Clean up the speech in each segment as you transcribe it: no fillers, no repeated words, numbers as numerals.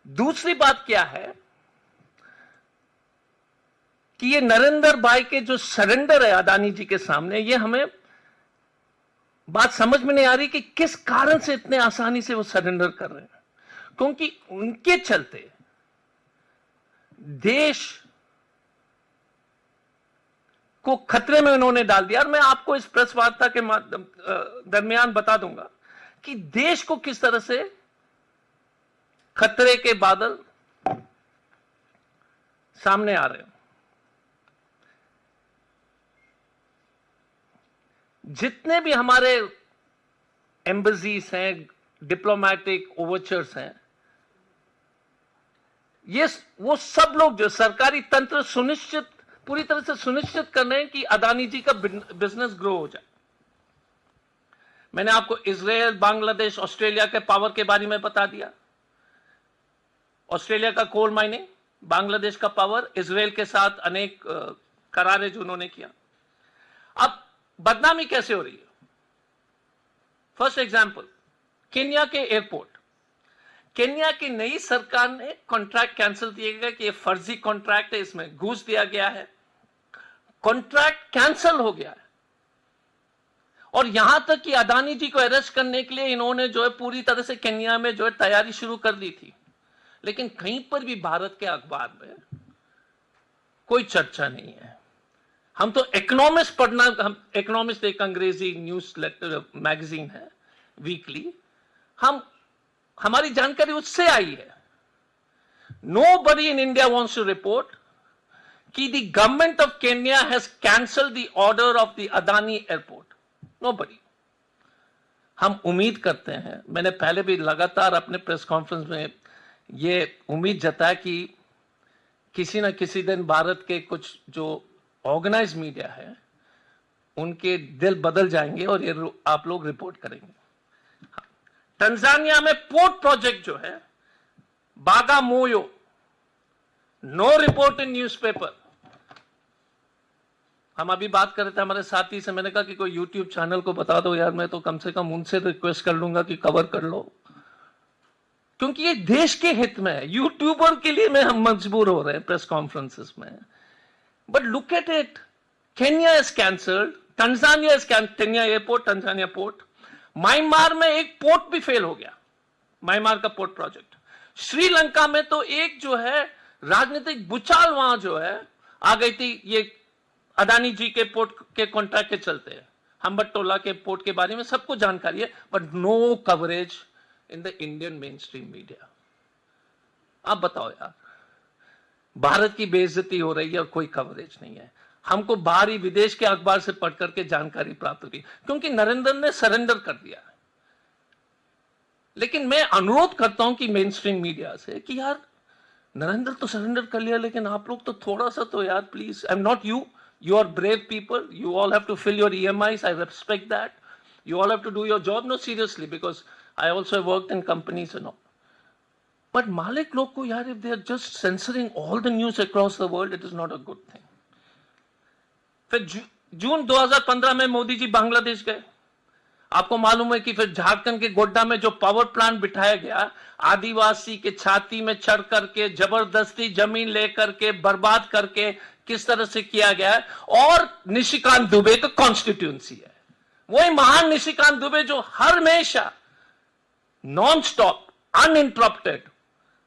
दूसरी बात क्या है कि ये नरेंद्र भाई के जो सरेंडर है अदानी जी के सामने, ये हमें बात समझ में नहीं आ रही कि किस कारण से इतने आसानी से वो सरेंडर कर रहे हैं, क्योंकि उनके चलते देश को खतरे में उन्होंने डाल दिया। और मैं आपको इस प्रेस वार्ता के दरमियान बता दूंगा कि देश को किस तरह से खतरे के बादल सामने आ रहे हैं। जितने भी हमारे एम्बेसीज हैं, डिप्लोमेटिक ओवरचर्स हैं, ये वो सब लोग जो सरकारी तंत्र सुनिश्चित, पूरी तरह से सुनिश्चित कर रहे हैं कि अदानी जी का बिजनेस ग्रो हो जाए। मैंने आपको इजराइल, बांग्लादेश, ऑस्ट्रेलिया के पावर के बारे में बता दिया। ऑस्ट्रेलिया का कोल माइनिंग, बांग्लादेश का पावर, इजराइल के साथ अनेक करारें जो उन्होंने किया। अब बदनामी कैसे हो रही है? फर्स्ट एग्जांपल, केन्या के एयरपोर्ट। केन्या की नई सरकार ने कॉन्ट्रैक्ट कैंसिल किया गया कि ये फर्जी कॉन्ट्रैक्ट है, इसमें घूस दिया गया है। कॉन्ट्रैक्ट कैंसिल हो गया है। और यहां तक कि अदानी जी को अरेस्ट करने के लिए इन्होंने जो है पूरी तरह से केन्या में जो है तैयारी शुरू कर दी थी, लेकिन कहीं पर भी भारत के अखबार में कोई चर्चा नहीं है। हम तो इकोनॉमिस्ट पढ़ना, हम इकोनॉमिस्ट एक अंग्रेजी न्यूज लेटर मैगजीन है वीकली, हमारी जानकारी उससे आई है। Nobody in India wants to report कि the government of Kenya has cancelled the order of the Adani airport. Nobody. हम उम्मीद करते हैं, मैंने पहले भी लगातार अपने प्रेस कॉन्फ्रेंस में ये उम्मीद जताया कि किसी न किसी दिन भारत के कुछ जो ऑर्गेनाइज मीडिया है उनके दिल बदल जाएंगे और ये आप लोग रिपोर्ट करेंगे। तंजानिया में पोर्ट प्रोजेक्ट जो है बागामोयो, नो रिपोर्ट इन न्यूज़पेपर। हम अभी बात कर रहे थे हमारे साथी से, मैंने कहा कि कोई यूट्यूब चैनल को बता दो यार, मैं तो कम से कम उनसे रिक्वेस्ट कर लूंगा कि कवर कर लो, क्योंकि ये देश के हित में है। यूट्यूबर के लिए में हम मजबूर हो रहे हैं प्रेस कॉन्फ्रेंसेस में। But look at it, Kenya is cancelled, Tanzania is cancelled, Kenya airport, Tanzania port. Myanmar में एक पोर्ट भी फेल हो गया, म्यांमार का पोर्ट प्रोजेक्ट। श्रीलंका में तो एक जो है राजनीतिक भूचाल वहां जो है आ गई थी, ये अदानी जी के पोर्ट के कॉन्ट्रैक्ट के चलते। हम्बटोला के पोर्ट के बारे में सबको जानकारी है, but no coverage in the Indian mainstream media. आप बताओ यार, भारत की बेइज्जती हो रही है और कोई कवरेज नहीं है। हमको बाहरी विदेश के अखबार से पढ़ करके जानकारी प्राप्त हुई, क्योंकि नरेंद्र ने सरेंडर कर दिया है। लेकिन मैं अनुरोध करता हूं कि मेन स्ट्रीम मीडिया से कि यार नरेंद्र तो सरेंडर कर लिया, लेकिन आप लोग तो थोड़ा सा तो यार please, I am not you are brave people, you all have to fill your EMIs, I respect that, you all have to do your job, no seriously, because I also have worked in companies and all, but मालिक लोग को यार, if they are just censoring all the news across the world, it is not a good thing। फिर जून 2015 में मोदी जी बांग्लादेश गए। आपको मालूम है कि फिर झारखंड के गोड्डा में जो पावर प्लांट बिठाया गया, आदिवासी के छाती में चढ़ करके जबरदस्ती जमीन लेकर के बर्बाद करके किस तरह से किया गया है, और निशिकांत दुबे का कॉन्स्टिट्यूंसी है। वही महान निशिकांत दुबे जो हर हमेशा non stop uninterrupted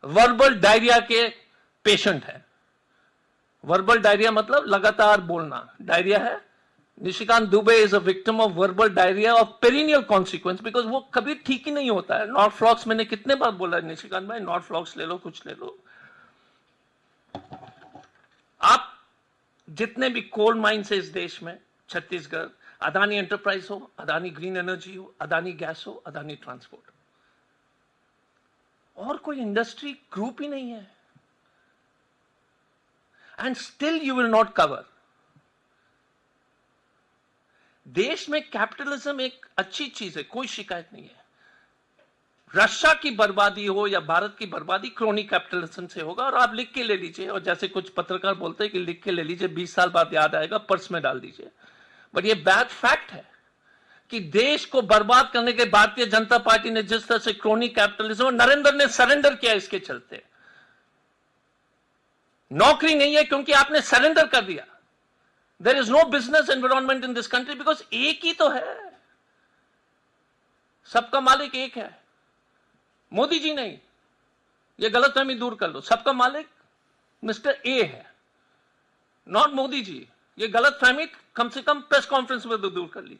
verbal diarrhoea के पेशेंट है। वर्बल डायरिया मतलब लगातार बोलना, डायरिया है। Nishikant Dubey is a victim of verbal diarrhoea of perennial consequence, because वो कभी ठीक ही नहीं होता है। नॉट फ्लॉक्स, मैंने कितने बार बोला निशिकांत भाई, नॉट फ्लॉक्स ले लो, कुछ ले लो। आप जितने भी कोल माइन्स है इस देश में, छत्तीसगढ़, अदानी एंटरप्राइज हो, अदानी ग्रीन एनर्जी हो, अदानी गैस हो, अदानी ट्रांसपोर्ट, और कोई इंडस्ट्री ग्रुप ही नहीं है, and still you will not cover. देश में कैपिटलिज्म एक अच्छी चीज है, कोई शिकायत नहीं है। रशिया की बर्बादी हो या भारत की बर्बादी क्रोनी कैपिटलिज्म से होगा, और आप लिख के ले लीजिए, और जैसे कुछ पत्रकार बोलते हैं कि लिख के ले लीजिए, 20 साल बाद याद आएगा, पर्स में डाल दीजिए, बट ये बैड फैक्ट है। कि देश को बर्बाद करने के भारतीय जनता पार्टी ने जिस तरह से क्रोनी कैपिटलिज्म और नरेंद्र ने सरेंडर किया इसके चलते। नौकरी नहीं है क्योंकि आपने सरेंडर कर दिया। There is no business environment in this country because एक ही तो है, सबका मालिक एक है, मोदी जी नहीं। ये गलतफहमी दूर कर लो, सबका मालिक मिस्टर ए है, नॉट मोदी जी। ये गलतफहमी कम से कम प्रेस कॉन्फ्रेंस में तो दूर कर लीजिए।